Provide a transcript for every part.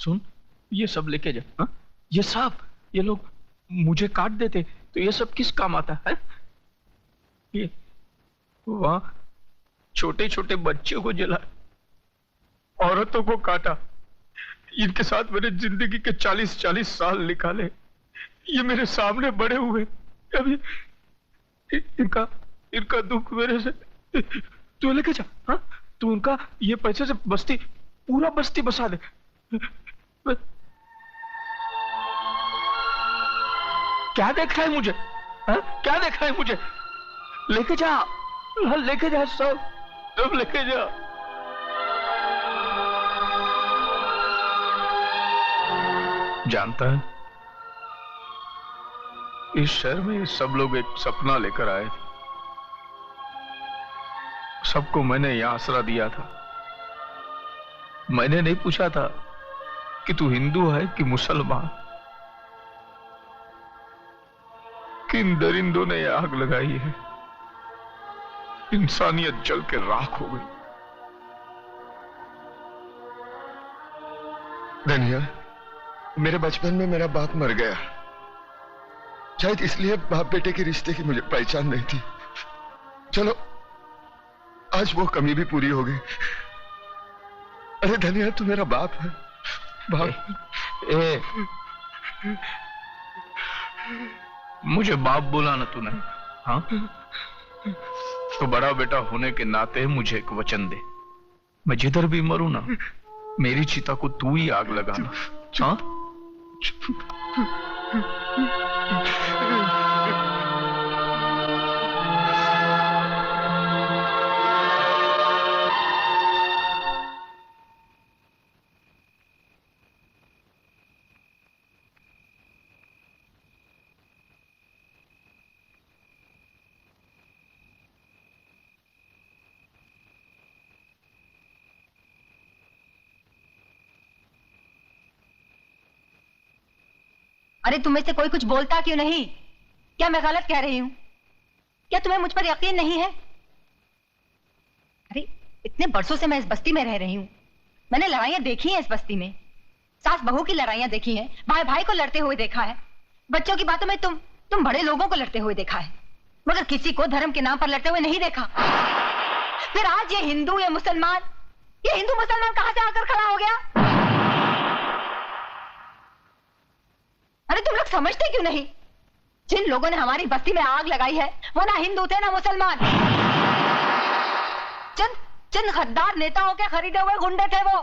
सुन, ये सब लेके जा। हाँ? ये सांप, ये लोग मुझे काट देते तो ये सब किस काम आता है? ये वहां छोटे छोटे बच्चों को जला, औरतों को काटा, इनके साथ मैंने जिंदगी के 40-40 साल निकाले। ये मेरे सामने बड़े हुए, अभी इनका दुख मेरे से तू लेके जा। हाँ? तू उनका ये पैसे से पूरा बस्ती बसा दे। क्या देख रहा है मुझे? हाँ? क्या देख रहा है मुझे? लेके जा, लेके जा, सब लेके जा। जानता है, इस शहर में सब लोग एक सपना लेकर आए थे। सबको मैंने यहां आसरा दिया था। मैंने नहीं पूछा था कि तू हिंदू है कि मुसलमान। किन दरिंदों ने आग लगाई है, इंसानियत जल के राख हो गई। धनिया, मेरे बचपन में मेरा बाप मर गया। शायद इसलिए बाप बेटे के रिश्ते की मुझे पहचान नहीं थी। चलो, आज वो कमी भी पूरी हो गई। अरे धनिया, तू मेरा बाप है। बाप। मुझे बाप बोला ना तूने? हाँ? तो बड़ा बेटा होने के नाते मुझे एक वचन दे। मैं जिधर भी मरूं ना, मेरी चिता को तू ही आग लगाना। हाँ? अरे तुम्हें से कोई कुछ बोलता क्यों नहीं? क्या मैं गलत कह रही हूं? क्या तुम्हें मुझ पर यकीन नहीं है? अरे इतने बरसों से मैं इस बस्ती में रह रही हूं। मैंने लड़ाइयां देखी हैं इस बस्ती में, सास बहू की लड़ाइयां देखी हैं, भाई भाई को लड़ते हुए देखा है, बच्चों की बातों में तुम बड़े लोगों को लड़ते हुए देखा है, मगर किसी को धर्म के नाम पर लड़ते हुए नहीं देखा। फिर आज ये हिंदू या मुसलमान, ये हिंदू मुसलमान कहां से आकर खड़ा हो गया? अरे तुम लोग समझते क्यों नहीं? जिन लोगों ने हमारी बस्ती में आग लगाई है वो ना हिंदू थे ना मुसलमान। चंद गद्दार नेताओं के खरीदे हुए गुंडे थे वो।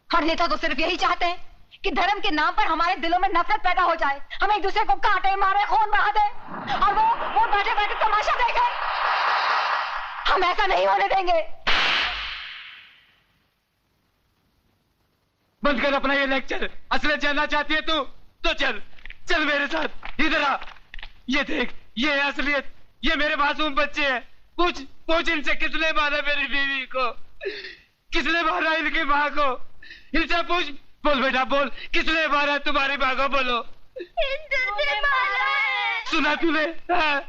हर नेता तो सिर्फ यही चाहते हैं कि धर्म के नाम पर हमारे दिलों में नफरत पैदा हो जाए, हम एक दूसरे को काटे मारे खून बहा दे और वो बैठे बैठे तमाशा देखे। हम ऐसा नहीं होने देंगे। बंद कर अपना ये लेक्चर। असलियत जानना चाहती है तू तो चल मेरे साथ। इधर आ, ये देख, ये है असलियत। ये मेरे मासूम बच्चे हैं। पूछ इनसे किसने मारा मेरी बीवी को, किसने मारा इनकी माँ को। इनसे पूछ। बोल बेटा बोल, किसने मारा तुम्हारी माँ को? बोलो। हिंदू ने मारा है। सुना तूने? हाँ।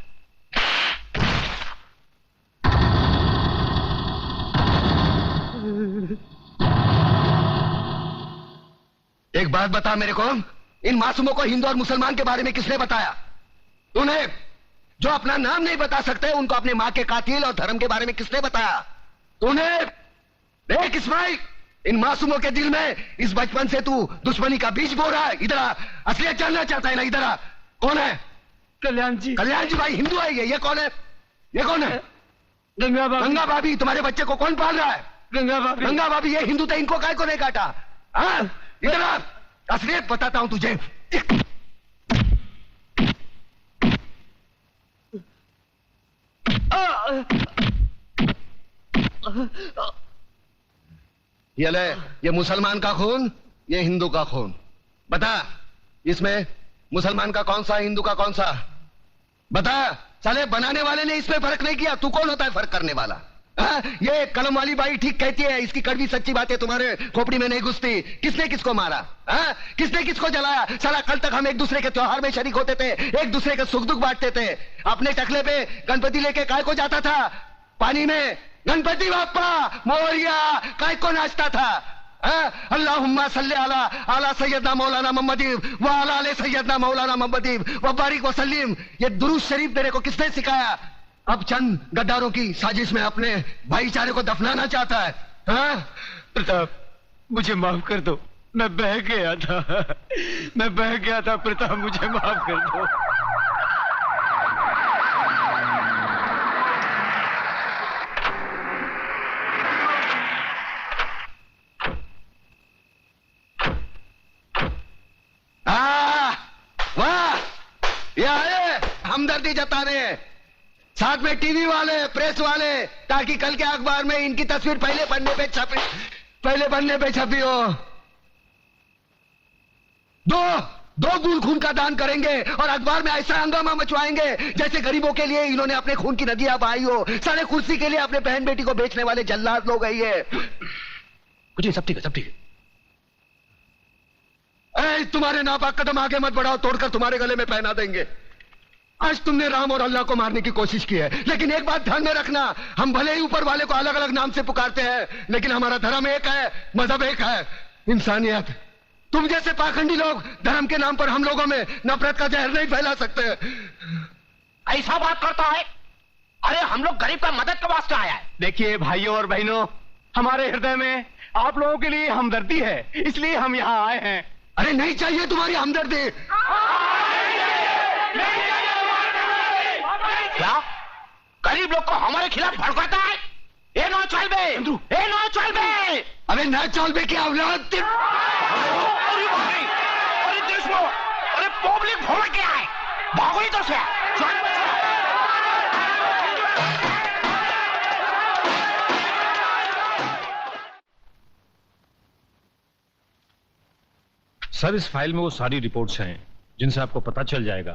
एक बात बता मेरे को, इन मासूमों को हिंदू और मुसलमान के बारे में किसने बताया? तूने? जो अपना नाम नहीं बता सकते उनको अपने मां के कातिल और धर्म के बारे में किसने बताया? तूने? देख इस्माइल, इन मासूमों के दिल में इस बचपन से तू दुश्मनी का बीज बो रहा है। इधर आ, असलियत जानना चाहता है ना? इधर आ। कौन है? कल्याण जी। कल्याण जी भाई हिंदू है ये कौन है? ये कौन है? गंगा भाभी। गंगा भाभी। तुम्हारे बच्चे को कौन पाल रहा है? गंगा भाभी। गंगा भाभी। ये हिंदू थे, इनको काय को नहीं काटा? हाँ, इधर आ, असलियत बताता हूं तुझे। ये ले, ये मुसलमान का खून, ये हिंदू का खून। बता, इसमें मुसलमान का कौन सा, हिंदू का कौन सा? बता। साले बनाने वाले ने इसमें फर्क नहीं किया, तू कौन होता है फर्क करने वाला? ये कलम वाली बाई ठीक कहती है, इसकी कड़वी सच्ची बातें तुम्हारे खोपड़ी में नहीं घुसती। किसने किसको मारा? किसने किसको जलाया? साला कल तक हम एक दूसरे के त्योहार में शरीक होते थे, एक दूसरे के सुख दुख बांटते थे। अपने टकले पे गणपति लेके काय को जाता था? पानी में गणपति बाप्पा मोरिया काय को नाचता था? अल्लाहुम्मा सल्ली अला अला सैयदना मौलाना मोहम्मदी व अला आले सैयदना मौलाना मोहम्मदी व बारिक व सलीम। ये दुरूद शरीफ तेरे को किसने सिखाया? अब चंद गद्दारों की साजिश में अपने भाईचारे को दफनाना चाहता है। हाँ? प्रताप, मुझे माफ कर दो, मैं बह गया था प्रताप, मुझे माफ कर दो। वाह, ये आए हमदर्दी जताने, साथ में टीवी वाले, प्रेस वाले, ताकि कल के अखबार में इनकी तस्वीर पहले पन्ने पे छपी हो। दो बूंद खून का दान करेंगे और अखबार में ऐसा हंगामा मचवाएंगे जैसे गरीबों के लिए इन्होंने अपने खून की नदियां बहाई हो। सारे कुर्सी के लिए अपने बहन बेटी को बेचने वाले जल्लाद लोग है ये। कुछ नहीं, सब ठीक है। तुम्हारे नापाक कदम आगे मत बढ़ाओ, तोड़कर तुम्हारे गले में पहना देंगे। आज तुमने राम और अल्लाह को मारने की कोशिश की है, लेकिन एक बात ध्यान में रखना, हम भले ही ऊपर वाले को अलग अलग नाम से पुकारते हैं, लेकिन हमारा धर्म एक है, मजहब एक है, इंसानियत। तुम जैसे पाखंडी लोग धर्म के नाम पर हम लोगों में नफरत का जहर नहीं फैला सकते। ऐसा बात करता है? अरे हम लोग गरीब का मदद के वास्ते आया है। देखिए भाइयों और बहनों, हमारे हृदय में आप लोगों के लिए हमदर्दी है, इसलिए हम यहाँ आए हैं। अरे नहीं चाहिए तुम्हारी हमदर्दी। क्या गरीब लोग को हमारे खिलाफ भड़काता है? ये नो चल बे, ये नो चल बे। अरे न चल बे की औलाद। अरे देश में, अरे पब्लिक भोग क्या है? भागो इधर से। सर, इस फाइल में वो सारी रिपोर्ट्स हैं जिनसे आपको पता चल जाएगा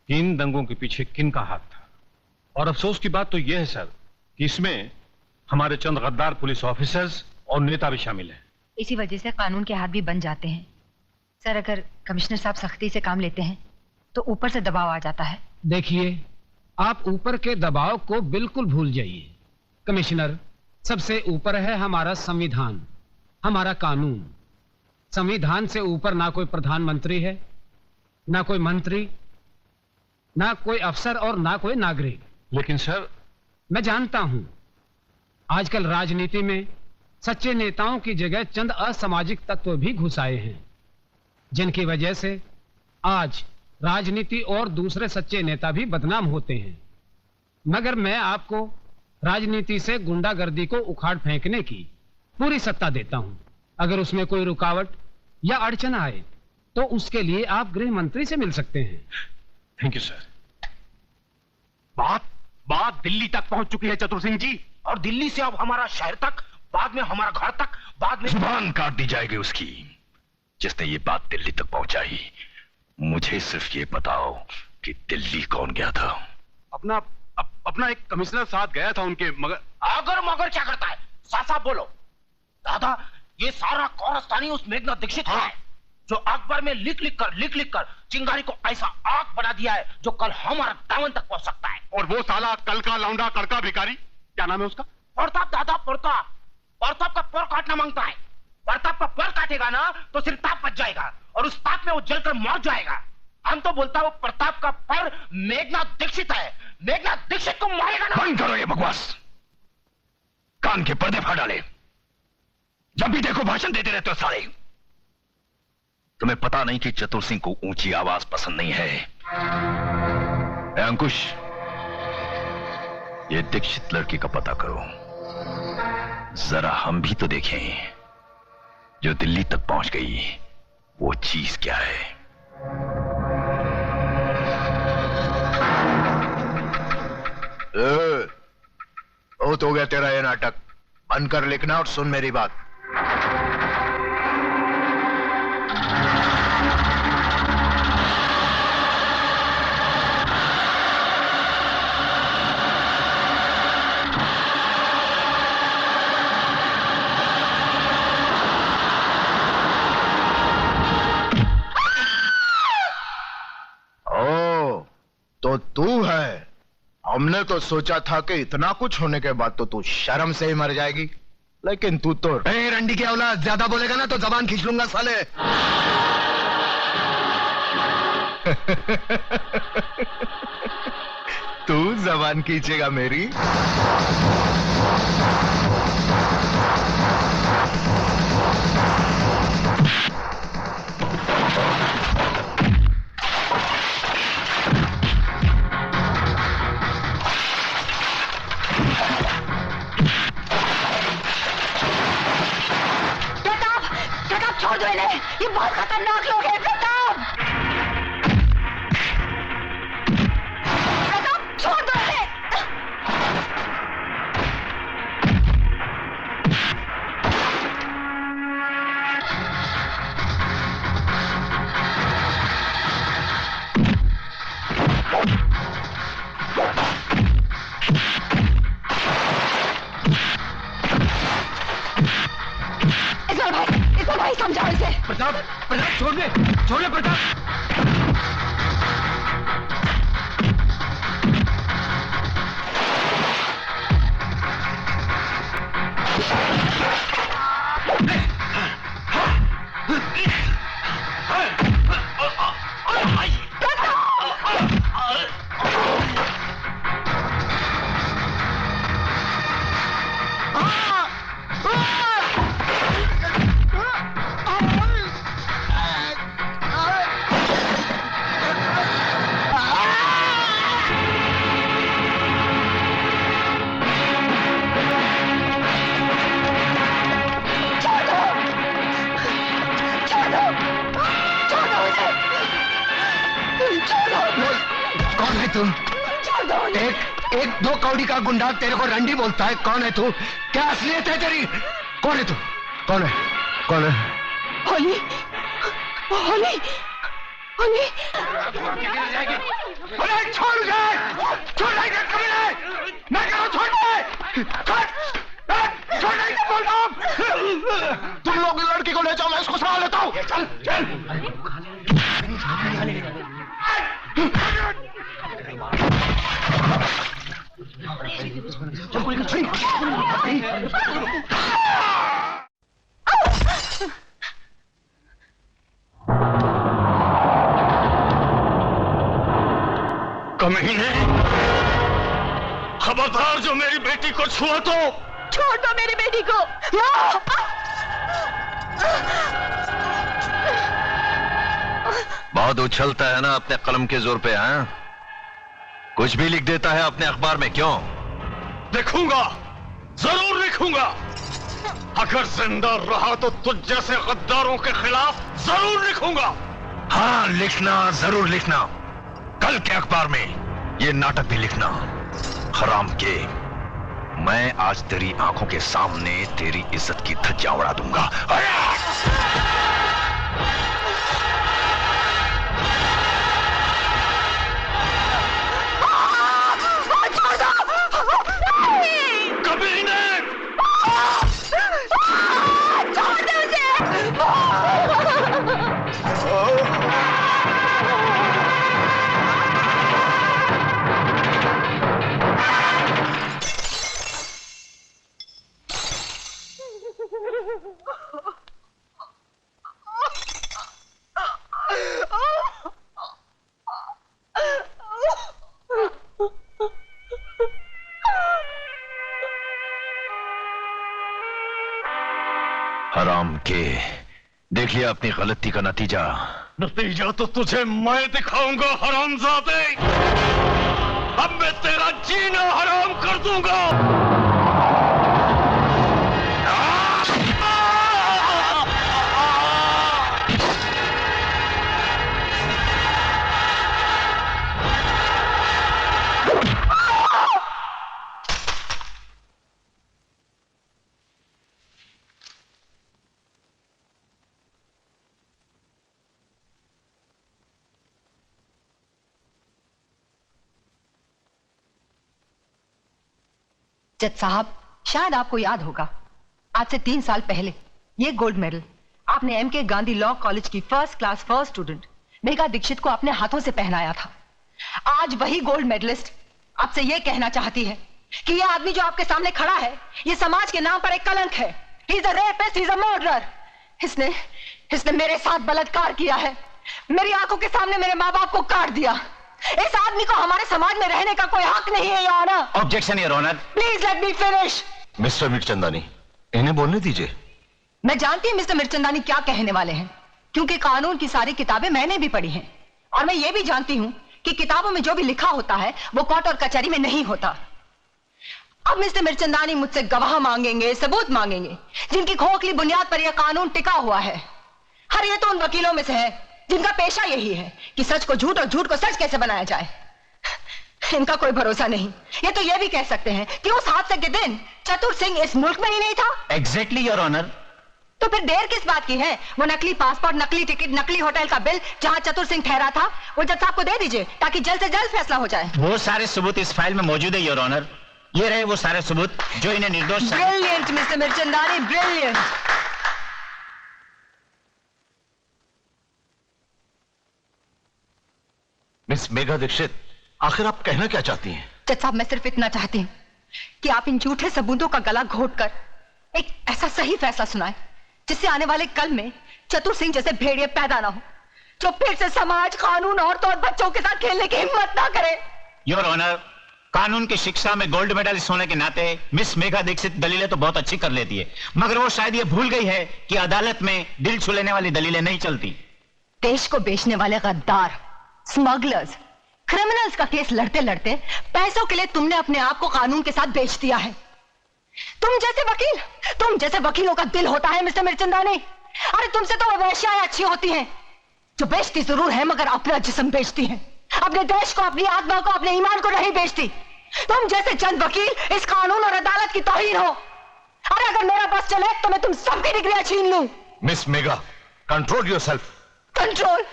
कि इन दंगों के पीछे किन का हाथ था। और अफसोस की बात तो यह है सर कि इसमें हमारे चंद गद्दार पुलिस ऑफिसर्स और नेता भी शामिल हैं। इसी वजह से कानून के हाथ भी बन जाते हैं। सर, अगर कमिश्नर साहब सख्ती से काम लेते हैं तो ऊपर से दबाव आ जाता है। देखिए, आप ऊपर के दबाव को बिल्कुल भूल जाइए। कमिश्नर, सबसे ऊपर है हमारा संविधान, हमारा कानून। संविधान से ऊपर ना कोई प्रधानमंत्री है, ना कोई मंत्री, ना कोई अफसर और ना कोई नागरिक। लेकिन सर, मैं जानता हूं आजकल राजनीति में सच्चे नेताओं की जगह चंद असामाजिक तत्व भी घुस आए हैं, जिनकी वजह से आज राजनीति और दूसरे सच्चे नेता भी बदनाम होते हैं। मगर मैं आपको राजनीति से गुंडागर्दी को उखाड़ फेंकने की पूरी सत्ता देता हूं। अगर उसमें कोई रुकावट या अड़चन आए तो उसके लिए आप गृह मंत्री से मिल सकते हैं। Thank you sir. बात दिल्ली तक पहुंच चुकी है चतुर सिंह जी, और दिल्ली से अब हमारा शहर तक, बाद में हमारा घर तक, बाद में जुबान काट दी जाएगी उसकी जिसने ये बात दिल्ली तक पहुंचाई। मुझे सिर्फ ये बताओ कि दिल्ली कौन गया था? अपना एक कमिश्नर साथ गया था उनके। मगर क्या करता है? साफ बोलो। दादा, ये सारा कारस्तानी उस मेघनाथ दीक्षित है जो अखबार में लिख लिख कर चिंगारी को ऐसा आग बना दिया है जो कल हमारा दामन तक पहुंच सकता है। और वो साला कल का लौंडा कड़का भिखारी, क्या नाम है उसका? प्रताप। दादा, प्रताप का पर काटना मांगता है। प्रताप का पर काटेगा ना तो सिर्फ ताप बच जाएगा और उस ताप में वो जलकर मर जाएगा। हम तो बोलता वो प्रताप का पर मेघनाथ दीक्षित है। मेघनाथ दीक्षित को मारेगा ना। बंद करो ये बकवास, कान के पर्दे फाड़ डाले। जब भी देखो भाषण देते रहते हो सारे। तुम्हें पता नहीं कि चतुर सिंह को ऊंची आवाज पसंद नहीं है? अंकुश, ये दीक्षित लड़की का पता करो, जरा हम भी तो देखें जो दिल्ली तक पहुंच गई वो चीज क्या है। बहुत हो गया तेरा ये नाटक, बंद कर लिखना और सुन मेरी बात। तो तू है। हमने तो सोचा था कि इतना कुछ होने के बाद तो तू शर्म से ही मर जाएगी। लेकिन तू तो रंडी की औलाद, ज्यादा बोलेगा ना तो जबान खींच लूंगा साले। तू जबान खींचेगा मेरी? छोड़ दो इन्हें, ये बहुत खतरनाक लोग हैं। प्रताप, प्रताप छोड़ दो इन्हें। इस भाई समझाओ इसे। प्रताप, प्रताप छोड़ दे प्रताप। एक दो कौड़ी का गुंडा तेरे को रंडी बोलता है? कौन है तू? क्या असलियत है तेरी? कौन है तू? कौन है? कौन है? होली, होली, होली। अरे छोड़ दे, छोड़ दे कमीने, मैं कह रहा हूँ छोड़ दे, छोड़ दे बोल रहा हूँ। तुम लोग लड़की को ले जाओ, मैं इसको संभाल लेता हूँ। चल चल। कमीने, खबरदार जो मेरी बेटी को छुआ तो छोड़ दो मेरी बेटी को। बहुत उछलता है ना अपने कलम के जोर पे, हाँ? कुछ भी लिख देता है अपने अखबार में, क्यों? लिखूंगा, जरूर लिखूंगा। अगर जिंदा रहा तो तुझ जैसे गद्दारों के खिलाफ जरूर लिखूंगा। हाँ, लिखना, जरूर लिखना। कल के अखबार में ये नाटक भी लिखना। हराम के, मैं आज तेरी आंखों के सामने तेरी इज्जत की धज्जियां उड़ा दूंगा। कभी नहीं। छोड़ दो उसे। हराम के, देख लिया अपनी गलती का नतीजा। नतीजा तो तुझे मैं दिखाऊंगा हरामजादे। अब मैं तेरा जीना हराम कर दूंगा। जज साहब, शायद आपको याद होगा, आज से 3 साल पहले ये गोल्ड मेडल आपने एमके गांधी लॉ कॉलेज की first class first student Megha Dikshit को अपने हाथों से पहनाया था। आज वही गोल्ड मेडलिस्ट आपसे ये कहना चाहती है कि ये आदमी जो आपके सामने खड़ा है ये समाज के नाम पर एक कलंक है। He is a rapist, he is a murderer. इसने मेरे साथ बलात्कार किया है, मेरी आंखों के सामने मेरे माँ बाप को काट दिया। इस आदमी को हमारे समाज में रहने का कोई हक नहीं है, your honour. Objection, your honour. Please let me finish. Mister Mirchandani, इन्हें बोलने दीजिए। मैं जानती हूँ मिस्टर मिर्चंदानी क्या कहने वाले हैं, क्योंकि कानून की सारी किताबें मैंने भी पढ़ी हैं, और मैं ये भी जानती हूँ कि किताबों में जो भी लिखा होता है वो कोर्ट और कचहरी में नहीं होता। अब मिस्टर मिर्चंदानी मुझसे गवाह मांगेंगे, सबूत मांगेंगे, जिनकी खोखली बुनियाद पर यह कानून टिका हुआ है। हर ये तो उन वकीलों में से है जिनका पेशा यही है कि सच को झूठ और झूठ को सच कैसे बनाया जाए। इनका कोई भरोसा नहीं। ये तो ये भी कह सकते हैं कि उस हादसे के दिन चतुर सिंह इस मुल्क में ही नहीं था। Exactly your honour. तो फिर देर किस बात की है? वो नकली पासपोर्ट, नकली टिकट, नकली होटल का बिल जहां चतुर सिंह ठहरा था वो जज साहब को दे दीजिए ताकि जल्द से जल्द फैसला हो जाए। वो सारे सबूत इस फाइल में मौजूद है योर ऑनर। ये रहे वो सारे सबूत जो इन्हें निर्दोष। Brilliant mister Mirchandani, brilliant. Miss Megha Dikshit, आखिर आप कहना क्या चाहती हैं? जज साहब, मैं सिर्फ इतना चाहती हूँ कि आप इन झूठे सबूतों का गला घोटकर एक ऐसा सही फैसला सुनाएं जिससे आने वाले कल में चतुर सिंह जैसे भेड़िए पैदा ना हो जो फिर से समाज, कानून, औरतों और बच्चों के साथ खेलने की हिम्मत ना करे। योर ऑनर, कानून की शिक्षा में गोल्ड मेडलिस्ट होने के नाते मिस मेघा दीक्षित दलीलें तो बहुत अच्छी कर लेती है, मगर वो शायद ये भूल गई है कि अदालत में दिल छू लेने वाली दलीलें नहीं चलती। देश को बेचने वाले गद्दार, स्मगलर्स, क्रिमिनल्स का केस लड़ते लड़ते पैसों के लिए तुमने अपने आप को कानून के साथ बेच दिया है। तुम जैसे वकीलों का दिल होता है मिस्टर मिर्चंदानी। अरे तुमसे तो वो वेश्याएं अच्छी होती हैं जो बेचती जरूर है मगर अपना जिस्म बेचती हैं, अपने देश को, अपनी आत्मा को, अपने ईमान को नहीं बेचती। तुम जैसे चंद वकील इस कानून और अदालत की तौहीन हो। अरे अगर मेरा बस चले तो मैं तुम सबकी डिग्रियां छीन लूं। Miss Megha, control yourself. Control?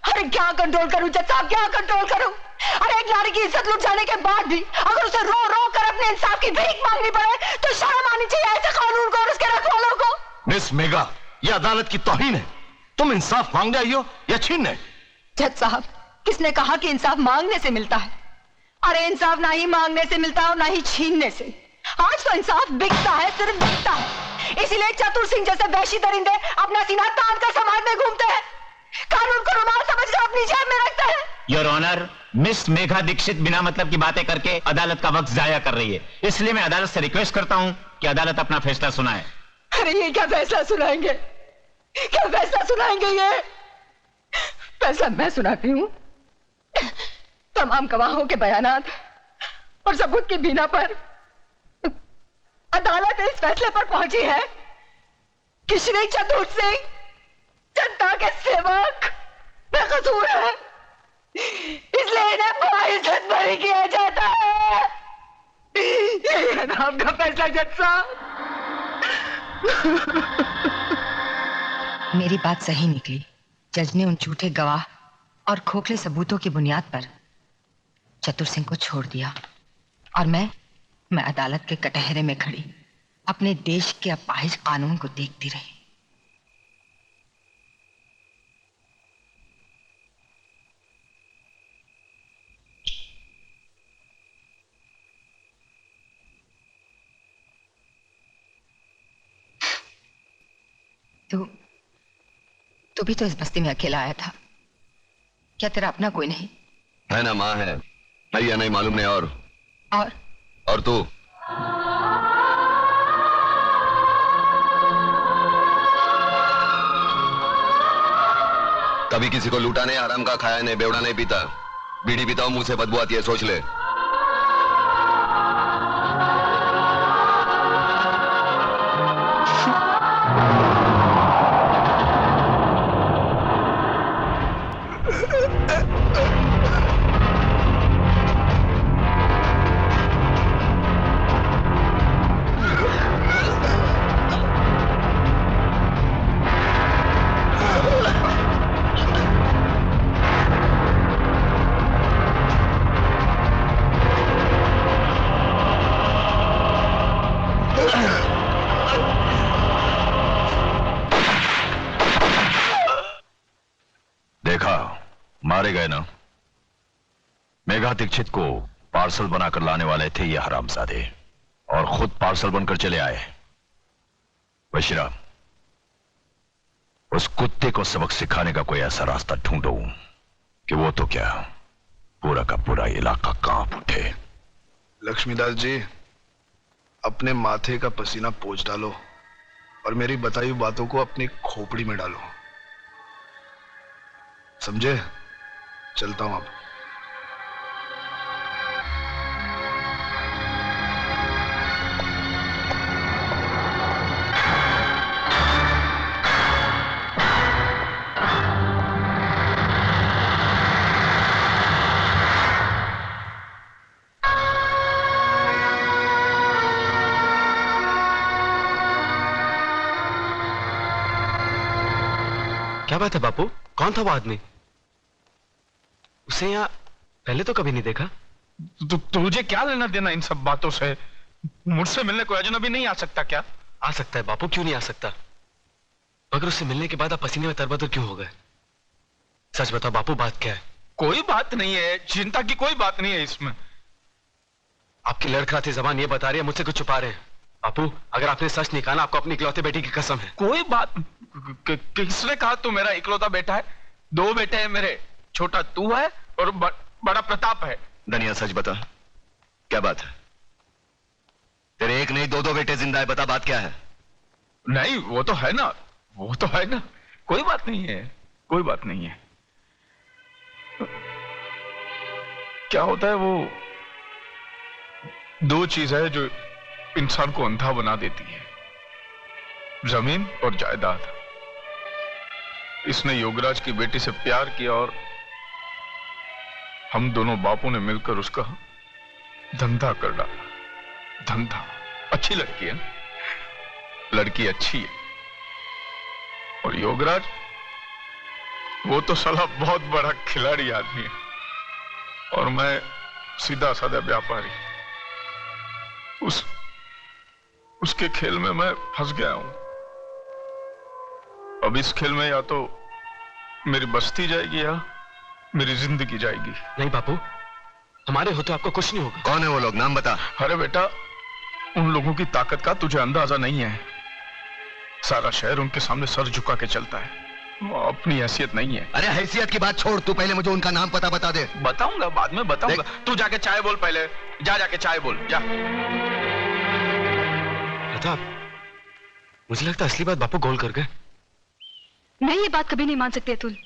अरे क्या कंट्रोल करूं जज साहब, क्या कंट्रोल करूं? अरे एक नारी की इज्जत लुट जाने के बाद भी अगर उसे रो रो कर अपने इंसाफ की भीख मांगनी पड़े तो शर्म आनी चाहिए ऐसे कानून को और उसके रखवालों को। मिस मेघा, यह अदालत की तौहीन है। तुम इंसाफ मांगने आई हो या छीनने? जज साहब, किसने कहा कि इंसाफ मांगने से मिलता है? अरे इंसाफ ना ही मांगने से मिलता है और ना ही छीनने से। आज तो इंसाफ बिकता है, सिर्फ बिकता है। इसीलिए चतुर सिंह जैसे वैशी दरिंदे अपना सीना तान कर समाज में घूमते हैं, कानून को रुमाल समझकर अपनी जेब में रखते हैं। Your honour, miss Megha Dikshit बिना मतलब की बातें करके अदालत का वक्त जाया कर रही है, इसलिए मैं अदालत से रिक्वेस्ट करता हूं कि अदालत अपना फैसला सुनाए। अरे ये क्या फैसला सुनाएंगे? क्या फैसला सुनाएंगे? ये फैसला मैं सुनाती हूँ। तमाम गवाहों के बयानात और सबूत की बिना पर अदालत इस फैसले पर पहुंची है कि श्री चतुर सिंह जनता के सेवक बेकसूर है, इसलिए इन्हें बड़ा इज्जत बरी किया जाता है। ये नाम का फैसला जज साहब। मेरी बात सही निकली। जज ने उन झूठे गवाह और खोखले सबूतों की बुनियाद पर चतुर सिंह को छोड़ दिया और मैं अदालत के कटहरे में खड़ी अपने देश के अपाहिज कानून को देखती रही। तू भी तो इस बस्ती में अकेला आया था, क्या तेरा अपना कोई नहीं? है ना, माँ है या नहीं मालूम नहीं। और तू? कभी किसी को लूटा नहीं, हराम का खाया नहीं, बेवड़ा नहीं पीता, बीड़ी पीता हूं, मुंह से बदबू आती है, सोच ले। मारे गए ना? मेघा दीक्षित को पार्सल बनाकर लाने वाले थे ये हरामजादे, और खुद पार्सल बनकर चले आए। बशीरा, उस कुत्ते को सबक सिखाने का कोई ऐसा रास्ता ढूंढो कि वो तो क्या, पूरा का पूरा इलाका कांप उठे। लक्ष्मीदास जी, अपने माथे का पसीना पोंछ डालो और मेरी बताई हुई बातों को अपनी खोपड़ी में डालो, समझे? चलता हूं अब। क्या बात है बापू, कौन था वो आदमी? उसे यहाँ पहले तो कभी नहीं देखा। तुझे क्या लेना देना इन सब बातों से? मुझसे मिलने कोई अजनबी नहीं आ सकता क्या? आ सकता है बापू, क्यों नहीं आ सकता? मगर उससे मिलने के बाद आप पसीने में तरबतर क्यों हो गए? सच बताओ बापू, बात क्या है? कोई बात नहीं है, चिंता की कोई बात नहीं है इसमें। आपकी लड़खड़ाती जबान ये बता रही है मुझसे कुछ छुपा रहे हैं। बापू, अगर आपने सच नहीं कहा ना, आपको अपनी इकलौते बेटी की कसम है। कोई बात किसने कहा तू मेरा इकलौता बेटा है? 2 बेटे हैं मेरे, छोटा तू है और बड़ा प्रताप है। धनिया, सच बता, क्या बात है? तेरे एक नहीं 2 बेटे जिंदा है, बता बात क्या है? नहीं, वो तो है ना, वो तो है ना, कोई बात नहीं है, कोई बात नहीं है। क्या होता है, वो 2 चीज है जो इंसान को अंधा बना देती है, जमीन और जायदाद। इसने योगराज की बेटी से प्यार किया और हम दोनों बापों ने मिलकर उसका धंधा कर डाला। धंधा, अच्छी लड़की है ना, लड़की अच्छी है। और योगराज, वो तो साला बहुत बड़ा खिलाड़ी आदमी है और मैं सीधा साधा व्यापारी। उसके खेल में मैं फंस गया हूं। अब इस खेल में या तो मेरी बस्ती जाएगी या मेरी जिंदगी जाएगी। नहीं बापू, हमारे हो तो आपको कुछ नहीं होगा। कौन है वो लोग, नाम बता। अरे बेटा, उन लोगों की ताकत का तुझे अंदाजा नहीं है। सारा शहर उनके सामने सर झुका के चलता है, वो अपनी हैसियत नहीं है। अरे हैसियत की बात छोड़, तू पहले मुझे उनका नाम पता बता दे। बताऊंगा, बाद में बताऊंगा। तू जाके चाय बोल, पहले जाके चाय बोल, जा। प्रताप, मुझे लगता है असली बात बापू गोल कर गए। मैं ये बात कभी नहीं मान सकती अतुल।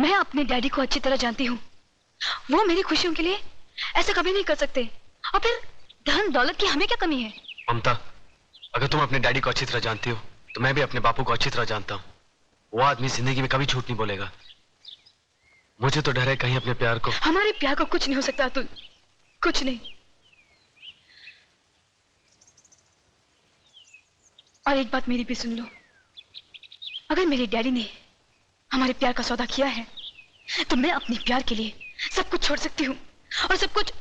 मैं अपने डैडी को अच्छी तरह जानती हूँ। वो मेरी खुशियों के लिए ऐसा कभी नहीं कर सकते। और फिर धन दौलत की हमें क्या कमी है? ममता, अगर तुम अपने डैडी को अच्छी तरह जानती हो तो मैं भी अपने बापू को अच्छी तरह जानता हूँ। वो आदमी जिंदगी में कभी झूठ नहीं बोलेगा। मुझे तो डर है कहीं अपने प्यार को। हमारे प्यार को कुछ नहीं हो सकता अतुल, कुछ नहीं। और एक बात मेरी भी सुन लो, अगर मेरे डैडी ने हमारे प्यार का सौदा किया है तो मैं अपने प्यार के लिए सब कुछ छोड़ सकती हूँ और सब कुछ